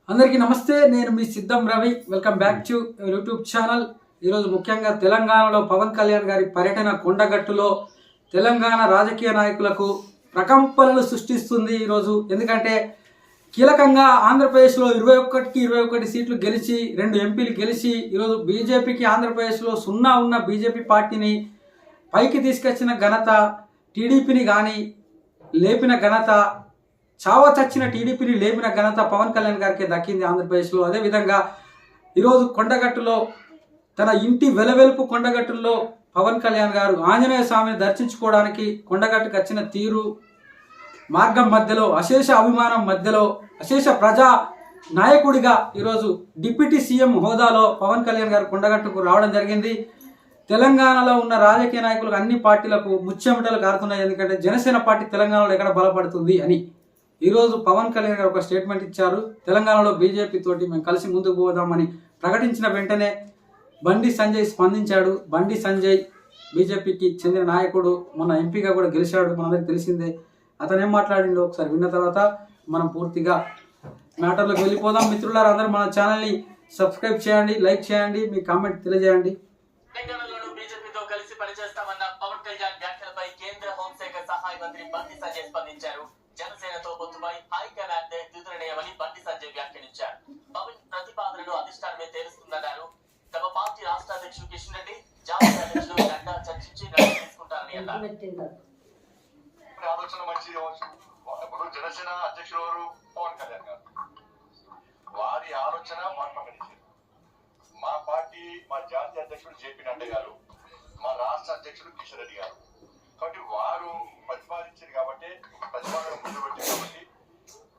అందరికీ నమస్తే. నేను మీ సిద్ధం Ravi. Welcome back to YouTube channel. ఈరోజు ముఖ్యంగా తెలంగాణలో పవన్ కళ్యాణ్ గారి పర్యటన కొండగట్టులో తెలంగాణ రాజకీయ నాయకులకు ప్రకంపనలు సృష్టిస్తుంది ఈరోజు. ఎందుకంటే కీలకంగా ఆంధ్రప్రదేశ్లో 21కి 21 సీట్లు గెలిచి 2 ఎంపీలు గెలిచి ఈరోజు బీజేపీకి ఆంధ్రప్రదేశ్లో 0 ఉన్న బీజేపీ పార్టీని పైకి తీసుకొచ్చిన ఘనత, టీడీపీని కానీ లేపిన ఘనత, చావ చచ్చిన టీడీపీని లేపిన ఘనత పవన్ కళ్యాణ్ గారికి దక్కింది ఆంధ్రప్రదేశ్లో. అదేవిధంగా ఈరోజు కొండగట్టులో తన ఇంటి వెలవెలుపు కొండగట్టుల్లో పవన్ కళ్యాణ్ గారు ఆంజనేయ స్వామిని దర్శించుకోవడానికి కొండగట్టుకు వచ్చిన తీరు, మార్గం మధ్యలో అశేష అభిమానం మధ్యలో అశేష ప్రజా నాయకుడిగా ఈరోజు డిప్యూటీ సీఎం హోదాలో పవన్ కళ్యాణ్ గారు కొండగట్టుకు రావడం జరిగింది. తెలంగాణలో ఉన్న రాజకీయ నాయకులకు అన్ని పార్టీలకు ముచ్చెమటలు కారుతున్నాయి. ఎందుకంటే జనసేన పార్టీ తెలంగాణలో ఎక్కడ బలపడుతుంది అని ఈరోజు పవన్ కళ్యాణ్ గారు ఒక స్టేట్మెంట్ ఇచ్చారు. తెలంగాణలో బీజేపీ తోటి మేము కలిసి ముందుకు పోదామని ప్రకటించిన వెంటనే బండి సంజయ్ స్పందించాడు. బండి సంజయ్ బీజేపీకి చెందిన నాయకుడు, మొన్న ఎంపీగా కూడా గెలిచాడు, మనందరికీ తెలిసిందే. అతను ఏం మాట్లాడిండో ఒకసారి విన్న తర్వాత మనం పూర్తిగా మ్యాటర్లోకి వెళ్ళిపోదాం. మిత్రులారా, అందరూ మన ఛానల్ని సబ్స్క్రైబ్ చేయండి, లైక్ చేయండి, మీ కామెంట్ తెలియజేయండి. తెలంగాణలోనూ బీజేపీతో కలిసి పనిచేస్తామన్న పవన్ కళ్యాణ్ వ్యాఖ్యలపై కేంద్ర హోంశాఖ సహాయ మంత్రి బండి సంజయ్ స్పందించారు. జనసేనతో పొత్తుపై హైకమాండ్ తుదినిర్ణయమని బండి సంజయ్ వ్యాఖ్యానించారు. పవన్ ప్రతిపాదనలు అధిష్టానమే తేలుస్తుందన్నారు. తమ పార్టీ రాష్ట్ర అధ్యక్షుడు కిషన్ రెడ్డి, జాతీయ అధ్యక్షుడు నడ్డా చర్చించి నిర్ణయం తీసుకుంటారని అన్నారు. ఆలోచన మంచిది కావచ్చు. ఇప్పుడు జనసేన అధ్యక్షుడు ఎవరు? పవన్ కళ్యాణ్ గారు. వారి ఆలోచన వారు ప్రకటించారు. మా పార్టీ, మా జాతీయ అధ్యక్షుడు జేపీ నడ్డా గారు, మా రాష్ట్ర అధ్యక్షుడు కిషన్ రెడ్డి గారు. కాబట్టి వారు ప్రతిపాదించారు కాబట్టి, ప్రతిపాదన ముందు పెట్టారు కాబట్టి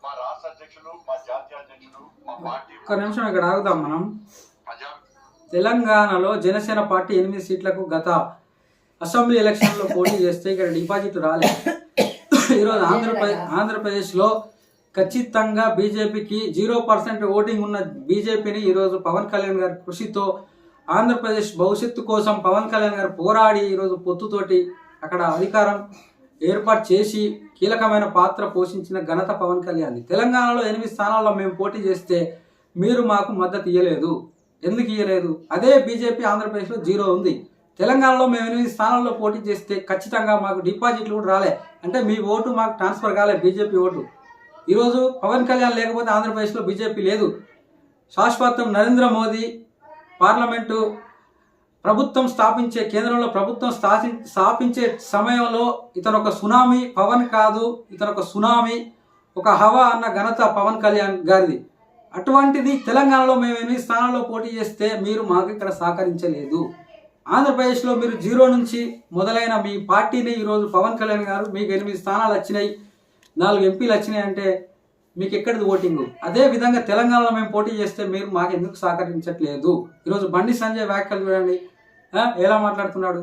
మా రాష్ట్ర అధ్యక్షులు, మా జాతీయ అధ్యక్షుడు, మా పార్టీ. ఒక నిమిషం ఇక్కడ ఆగుదాం. మనం తెలంగాణలో జనసేన పార్టీ 8 సీట్లకు గత అసెంబ్లీ ఎలక్షన్లో పోటీ చేస్తే ఇక్కడ డిపాజిట్ రాలేదు. ఈరోజు ఆంధ్రప్రదేశ్లో ఖచ్చితంగా బీజేపీకి 0% ఓటింగ్ ఉన్న బీజేపీని ఈరోజు పవన్ కళ్యాణ్ గారి కృషితో ఆంధ్రప్రదేశ్ భవిష్యత్తు కోసం పవన్ కళ్యాణ్ గారు పోరాడి ఈరోజు పొత్తుతోటి అక్కడ అధికారం ఏర్పాటు చేసి కీలకమైన పాత్ర పోషించిన ఘనత పవన్ కళ్యాణ్. తెలంగాణలో 8 స్థానాల్లో మేము పోటీ చేస్తే మీరు మాకు మద్దతు ఇవ్వలేదు. ఎందుకు ఇవ్వలేదు? అదే బీజేపీ ఆంధ్రప్రదేశ్లో 0 ఉంది. తెలంగాణలో మేము 8 స్థానాల్లో పోటీ చేస్తే ఖచ్చితంగా మాకు డిపాజిట్లు కూడా రాలే. అంటే మీ ఓటు మాకు ట్రాన్స్ఫర్ కాలే, బీజేపీ ఓటు. ఈరోజు పవన్ కళ్యాణ్ లేకపోతే ఆంధ్రప్రదేశ్లో బీజేపీ లేదు. శాశ్వతం నరేంద్ర మోదీ పార్లమెంటు ప్రభుత్వం స్థాపించే, కేంద్రంలో ప్రభుత్వం స్థాపించే సమయంలో ఇతను ఒక సునామీ, పవన్ కాదు, ఇతను ఒక సునామీ, ఒక హవా అన్న ఘనత పవన్ కళ్యాణ్ గారిది. అటువంటిది తెలంగాణలో మేము 8 స్థానాల్లో పోటీ చేస్తే మీరు మాకు ఇక్కడ సహకరించలేదు. ఆంధ్రప్రదేశ్లో మీరు 0 నుంచి మొదలైన మీ పార్టీని ఈరోజు పవన్ కళ్యాణ్ గారు మీకు 8 స్థానాలు వచ్చినాయి, 4 ఎంపీలు వచ్చినాయి అంటే మీకు ఎక్కడిది ఓటింగు? అదే విధంగా తెలంగాణలో మేము పోటీ చేస్తే మీరు మాకు ఎందుకు సహకరించట్లేదు? ఈరోజు బండి సంజయ్ వ్యాఖ్యలు చూడండి, ఎలా మాట్లాడుతున్నాడు.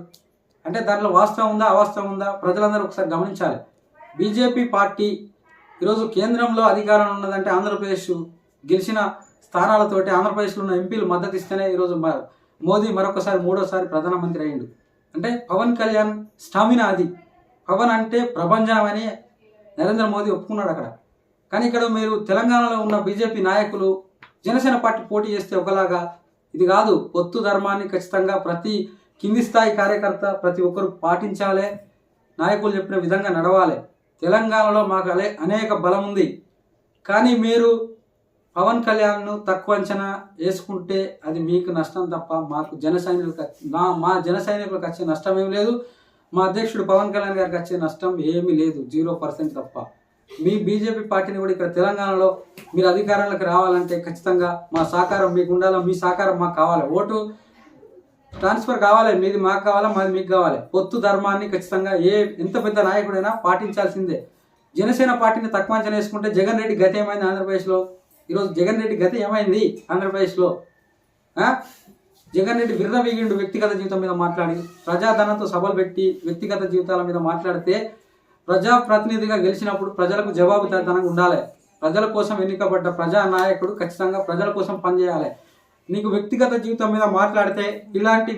అంటే దాంట్లో వాస్తవం ఉందా, అవాస్తవం ఉందా? ప్రజలందరూ ఒకసారి గమనించాలి. బీజేపీ పార్టీ ఈరోజు కేంద్రంలో అధికారం ఉన్నదంటే ఆంధ్రప్రదేశ్ గెలిచిన స్థానాలతోటి ఆంధ్రప్రదేశ్లో ఉన్న ఎంపీలు మద్దతు ఇస్తేనే ఈరోజు మోదీ మరొకసారి 3వ ప్రధానమంత్రి అయ్యిండు. అంటే పవన్ కళ్యాణ్ స్టామినా అది. పవన్ అంటే ప్రభంజనం అని నరేంద్ర మోదీ ఒప్పుకున్నాడు అక్కడ. కానీ ఇక్కడ మీరు తెలంగాణలో ఉన్న బీజేపీ నాయకులు జనసేన పార్టీ పోటీ చేస్తే ఒకలాగా, ఇది కాదు. పొత్తు ధర్మాన్ని ఖచ్చితంగా ప్రతి కింది స్థాయి కార్యకర్త ప్రతి ఒక్కరు పాటించాలి, నాయకులు చెప్పిన విధంగా నడవాలి. తెలంగాణలో మాకు అనేక బలం ఉంది. కానీ మీరు పవన్ కళ్యాణ్ను తక్కువ అంచనా వేసుకుంటే అది మీకు నష్టం తప్ప మాకు మా జన సైనికులకు వచ్చే నష్టం ఏమి లేదు. మా అధ్యక్షుడు పవన్ కళ్యాణ్ గారికి వచ్చే నష్టం ఏమీ లేదు, 0% తప్ప. మీ బీజేపీ పార్టీని కూడా ఇక్కడ తెలంగాణలో మీరు అధికారంలోకి రావాలంటే ఖచ్చితంగా మా సహకారం మీకు ఉండాలి, మీ సహకారం మాకు కావాలి. ఓటు ట్రాన్స్ఫర్ కావాలి, మీది మాకు కావాలా, మాది మీకు కావాలి. పొత్తు ధర్మాన్ని ఖచ్చితంగా ఎంత పెద్ద నాయకుడైనా పాటించాల్సిందే. జనసేన పార్టీని తక్కువ అంచనా వేసుకుంటే జగన్ రెడ్డి గతి ఏమైంది ఆంధ్రప్రదేశ్లో? ఈరోజు జగన్ రెడ్డి గతి ఏమైంది ఆంధ్రప్రదేశ్లో? జగన్ రెడ్డి విర్రవీగిండు వ్యక్తిగత జీవితం మీద మాట్లాడి, ప్రజాధనంతో సభలు పెట్టి వ్యక్తిగత జీవితాల మీద మాట్లాడితే ప్రజాప్రతినిధిగా గెలిచినప్పుడు ప్రజలకు జవాబుదారీతనంగా ఉండాలి. ప్రజల కోసం ఎన్నికబడ్డ ప్రజా నాయకుడు ఖచ్చితంగా ప్రజల కోసం పనిచేయాలి. నీకు వ్యక్తిగత జీవితం మీద మాట్లాడితే ఇలాంటి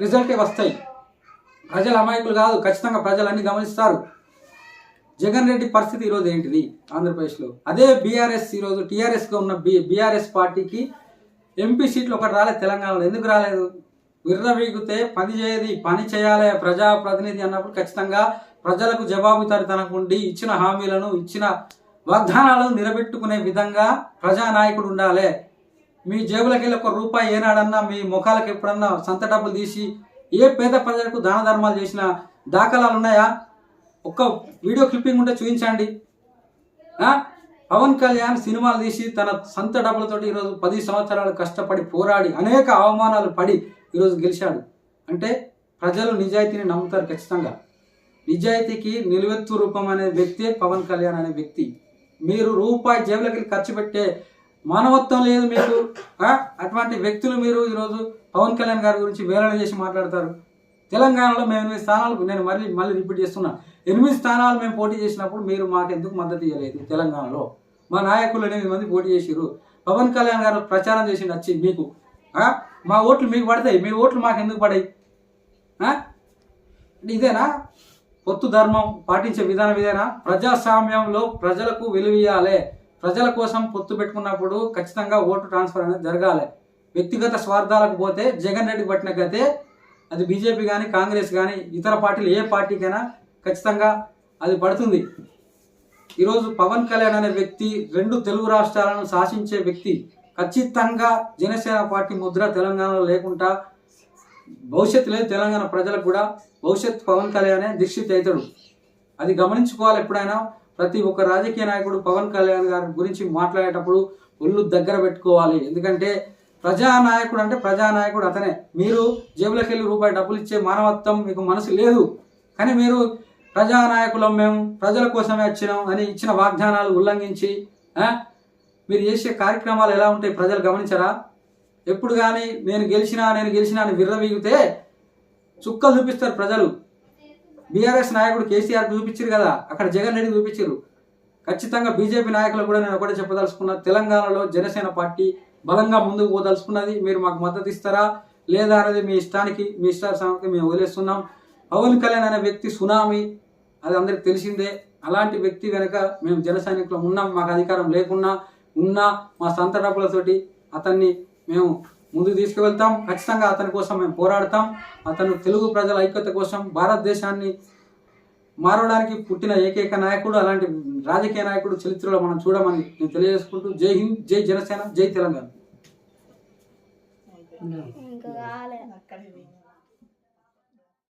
రిజల్టే వస్తాయి. ప్రజలు అమాయకులు కాదు, ఖచ్చితంగా ప్రజలు అన్ని గమనిస్తారు. జగన్ రెడ్డి పరిస్థితి ఈరోజు ఏంటిది ఆంధ్రప్రదేశ్లో? అదే బీఆర్ఎస్ ఈరోజు టీఆర్ఎస్గా ఉన్న బీఆర్ఎస్ పార్టీకి ఎంపీ సీట్లు ఒకటి రాలేదు తెలంగాణలో. ఎందుకు రాలేదు? విర్రవీగితే పని చేయాలి ప్రజాప్రతినిధి అన్నప్పుడు ఖచ్చితంగా ప్రజలకు జవాబుదారీతనం ఉండి ఇచ్చిన హామీలను ఇచ్చిన వాగ్దానాలను నిలబెట్టుకునే విధంగా ప్రజానాయకుడు ఉండాలి. మీ జేబులకి వెళ్ళి ఒక రూపాయి ఏనాడన్నా మీ ముఖాలకు ఎప్పుడన్నా సంత డబ్బులు తీసి ఏ పేద ప్రజలకు దాన ధర్మాలు చేసిన దాఖలాలు ఉన్నాయా? ఒక్క వీడియో క్లిప్పింగ్ ఉంటే చూపించండి. పవన్ కళ్యాణ్ సినిమాలు తీసి తన సొంత డబ్బులతోటి ఈరోజు 10 సంవత్సరాలు కష్టపడి పోరాడి అనేక అవమానాలు పడి ఈరోజు గెలిచాడు అంటే ప్రజలు నిజాయితీని నమ్ముతారు ఖచ్చితంగా. నిజాయితీకి నిలువెత్తు రూపం అనే వ్యక్తే పవన్ కళ్యాణ్ అనే వ్యక్తి. మీరు రూపాయి జేబులకి ఖర్చు పెట్టే మానవత్వం లేదు మీకు. అటువంటి వ్యక్తులు మీరు ఈరోజు పవన్ కళ్యాణ్ గారి గురించి వేలన చేసి మాట్లాడతారు. తెలంగాణలో మేము 8 స్థానాలు, నేను మళ్ళీ రిపీట్ చేస్తున్నా, 8 స్థానాలు మేము పోటీ చేసినప్పుడు మీరు మాకు ఎందుకు మద్దతు ఇవ్వలేదు? తెలంగాణలో మా నాయకులు 8 మంది పోటీ చేసిరు. పవన్ కళ్యాణ్ గారు ప్రచారం చేసి వచ్చి మీకు మా ఓట్లు మీకు పడతాయి, మీ ఓట్లు మాకు ఎందుకు పడాయి? ఇదేనా పొత్తు ధర్మం పాటించే విధానం? ఇదేనా? ప్రజాస్వామ్యంలో ప్రజలకు విలువియాలి. ప్రజల కోసం పొత్తు పెట్టుకున్నప్పుడు ఖచ్చితంగా ఓటు ట్రాన్స్ఫర్ అనేది జరగాలి. వ్యక్తిగత స్వార్థాలకు పోతే జగన్ రెడ్డి పట్టిన గతే అది బీజేపీ కానీ కాంగ్రెస్ కానీ ఇతర పార్టీలు ఏ పార్టీకైనా ఖచ్చితంగా అది పడుతుంది. ఈరోజు పవన్ కళ్యాణ్ అనే వ్యక్తి 2 తెలుగు రాష్ట్రాలను శాసించే వ్యక్తి. ఖచ్చితంగా జనసేన పార్టీ ముద్ర తెలంగాణలో లేకుండా భవిష్యత్తు లేదు. తెలంగాణ ప్రజలకు కూడా భవిష్యత్తు పవన్ కళ్యాణే దీక్షిత్ అవుతాడు. అది గమనించుకోవాలి. ఎప్పుడైనా ప్రతి ఒక్క రాజకీయ నాయకుడు పవన్ కళ్యాణ్ గారి గురించి మాట్లాడేటప్పుడు ఒళ్ళు దగ్గర పెట్టుకోవాలి. ఎందుకంటే ప్రజానాయకుడు అంటే ప్రజానాయకుడు అతనే. మీరు జేబులోకి వెళ్ళి రూపాయి డబ్బులు ఇచ్చే మానవత్వం మీకు మనసు లేదు. కానీ మీరు ప్రజానాయకులం, మేము ప్రజల కోసమే వచ్చినాం అని ఇచ్చిన వాగ్దానాలు ఉల్లంఘించి మీరు చేసే కార్యక్రమాలు ఎలా ఉంటాయి ప్రజలు గమనించరా? ఎప్పుడు కానీ నేను గెలిచినా అని విర్రవీగితే చుక్కలు చూపిస్తారు ప్రజలు. బీఆర్ఎస్ నాయకుడు కేసీఆర్ చూపించారు కదా, అక్కడ జగన్ రెడ్డి చూపించారు. ఖచ్చితంగా బీజేపీ నాయకులు కూడా నేను ఒకటే చెప్పదలుచుకున్నా, తెలంగాణలో జనసేన పార్టీ బలంగా ముందుకు పోదలుచుకున్నది. మీరు మాకు మద్దతు ఇస్తారా లేదా అనేది మీ ఇష్టానికి, మీ ఇష్టానికి మేము వదిలేస్తున్నాం. పవన్ కళ్యాణ్ అనే వ్యక్తి సునామీ, అది అందరికి తెలిసిందే. అలాంటి వ్యక్తి వెనక మేము జన సైనికులు ఉన్నాం. మాకు అధికారం లేకున్నా మా సొంత డబ్బులతోటి అతన్ని మేము ముందుకు తీసుకువెళ్తాం. ఖచ్చితంగా అతని కోసం మేము పోరాడతాం. అతను తెలుగు ప్రజల ఐక్యత కోసం భారతదేశాన్ని మారడానికి పుట్టిన ఏకైక నాయకుడు. అలాంటి రాజకీయ నాయకుడు చరిత్రలో మనం చూడమని నేను తెలియజేసుకుంటూ జై హింద్, జై జనసేన, జై తెలంగాణ.